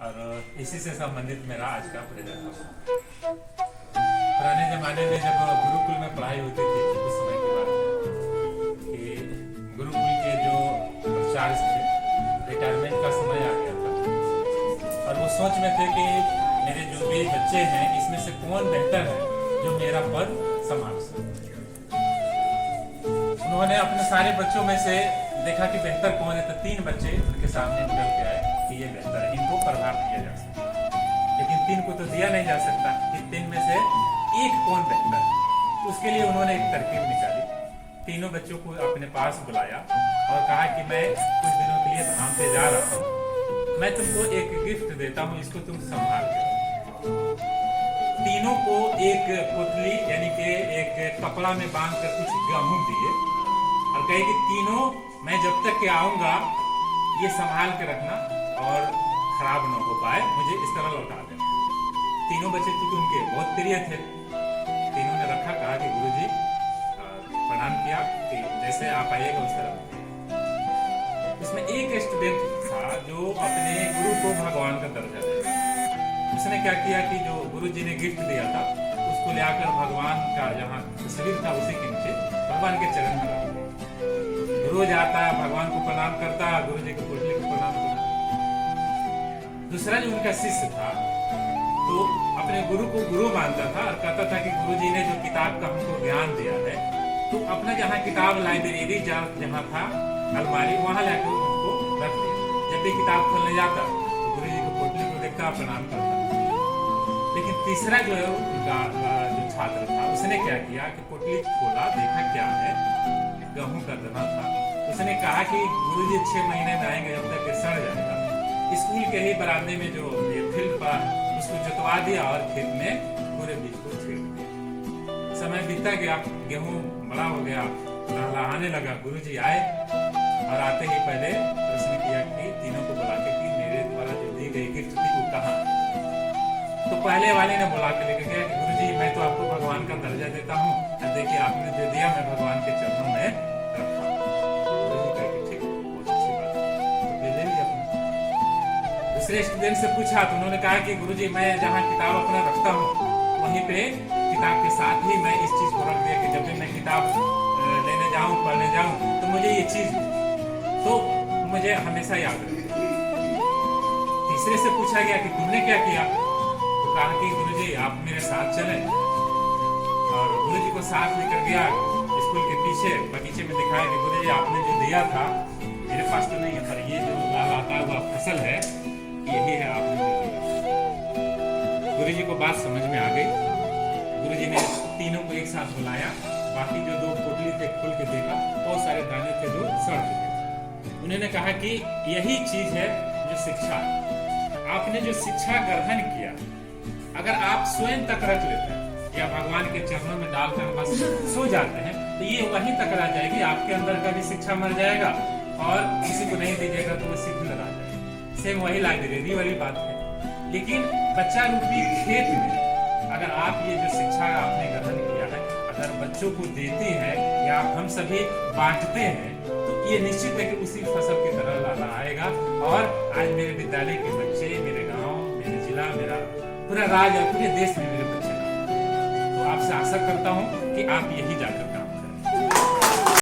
और इसी से संबंधित मेरा आज का प्रेजेंटेशन। पुराने जमाने में जब गुरुकुल में पढ़ाई होती थी उस समय की बात है कि गुरुकुल के जो प्राचार्य थे रिटायरमेंट का समय आ गया था और वो सोच में थे कि मेरे जो भी बच्चे हैं इसमें से कौन बेहतर है जो मेरा पद संभाल सके। उन्होंने अपने सारे बच्चों में से देखा कि बेहतर कौन है, तो 3 बच्चे उनके सामने निकल के आए कि ये बेहतर है, इनको प्रभाव दिया जा सकता है। लेकिन 3 को तो दिया नहीं जा सकता कि 3 में से एक कौन बेहतर है। तो उसके लिए उन्होंने एक तरकीब निकाली। तीनों बच्चों को अपने पास बुलाया और कहा कि मैं कुछ दिनों के लिए धाम पे जा रहा हूँ, मैं तुमको एक गिफ्ट देता हूँ, इसको तुम संभाल के। तीनों को एक पुतली यानी कि एक कपड़ा में बांध कर कुछ गेहूं दिए और कहे कि तीनों मैं जब तक के आऊंगा ये संभाल के रखना और खराब ना हो पाए, मुझे इस तरह लौटा देना। तीनों बच्चे तो उनके बहुत प्रिय थे। तीनों ने रखा, कहा कि गुरुजी प्रणाम किया कि जैसे आप आइएगा उस तरह। इसमें एक स्टूडेंट था जो अपने गुरु को भगवान का दर्जा देता। उसने क्या किया कि जो गुरुजी ने गिफ्ट दिया था उसको ले आकर भगवान का जहाँ तस्वीर था उसी के नीचे भगवान के चरण में रख दिया। रोज आता है, भगवान को प्रणाम करता है, गुरुजी की पुतली को प्रणाम करता। दूसरा जो उनका शिष्य था तो अपने गुरु को गुरु मानता था और कहता था कि गुरुजी ने जो किताब का हमको ज्ञान दिया है, तो अपना जहाँ किताब लाइब्रेरी जहाँ था अलमारी वहां लाकर उनको रख दिया। जब भी किताब खोलने जाता तो गुरुजी को पुतली को देखता, प्रणाम करता। लेकिन तीसरा जो है उनका जो छात्र था उसने क्या किया कि पुतली खोला, देखा क्या है, गेहूं का दाना था। उसने कहा कि गुरुजी 6 महीने में आएंगे, जब तक ये सड़ जाएगा। स्कूल के ही बरामदे में जो ये फील्ड पर उसको जुतवा दिया और खेत में पूरे बीज को छेड़ दिया। समय बीता गया, गेहूं बड़ा हो गया, लहलहाने लगा। गुरुजी आए और आते ही पहले प्रश्न किया कि तीनों को बुला के कि मेरे द्वारा जो दी गई गिफ्ट थी वो कहाँ। तो पहले वाले ने बुला के लेके गया कि गुरुजी मैं तो आपको भगवान का दर्जा देता हूँ, देखिए आपने जो दिया मैं भगवान के चरणों में रखा। गुरुजी कहे ठीक, बहुत अच्छी बात है, तो ले लिया अपना। दूसरे स्टूडेंट से पूछा तो उन्होंने कहा कि गुरुजी मैं जहाँ किताब अपना रखता हूँ वहीं पे किताब के साथ ही मैं इस चीज को रख दिया कि जब भी मैं किताब लेने जाऊँ, पढ़ने जाऊँ तो मुझे ये चीज तो मुझे हमेशा याद रहे। तीसरे से पूछा गया कि तुमने क्या किया, तो कहा कि गुरुजी आप मेरे साथ चले और गुरुजी को साथ लेकर गया स्कूल के पीछे बगीचे में। दिखाया कि गुरुजी आपने जो दिया था मेरे पास तो नहीं है, पर ये जो लहलहाता हुआ फसल है यही है आपने जो दिया। गुरुजी को बात समझ में आ गई। गुरुजी ने तीनों को एक साथ बुलाया। बाकी जो 2 पोटली थे खोल के देखा, बहुत सारे दाने थे जो सड़ चुके थे। उन्होंने कहा कि यही चीज है जो शिक्षा है। आपने जो शिक्षा ग्रहण किया, अगर आप स्वयं तक रख लेते हैं या भगवान के चरणों में डालकर बस सो जाते हैं तो ये वहीं तक रह जाएगी। आपके अंदर का भी शिक्षा मर जाएगा और किसी को नहीं दीजिएगा तो वो सिद्ध लगा जाएगा। सेम वही लाइब्रेरी वाली बात है। लेकिन बच्चा रूपी खेत में अगर आप ये जो शिक्षा आपने ग्रहण किया है अगर बच्चों को देते हैं या हम सभी बांटते हैं तो ये निश्चित है कि उसी फसल की तरह लहलहाएगा। और आज मेरे विद्यालय के बच्चे, मेरे गाँव, मेरे जिला, मेरा पूरा राज्य, पूरे देश में मेरे बच्चे। तो आपसे आशा करता हूँ कि आप यही जाकर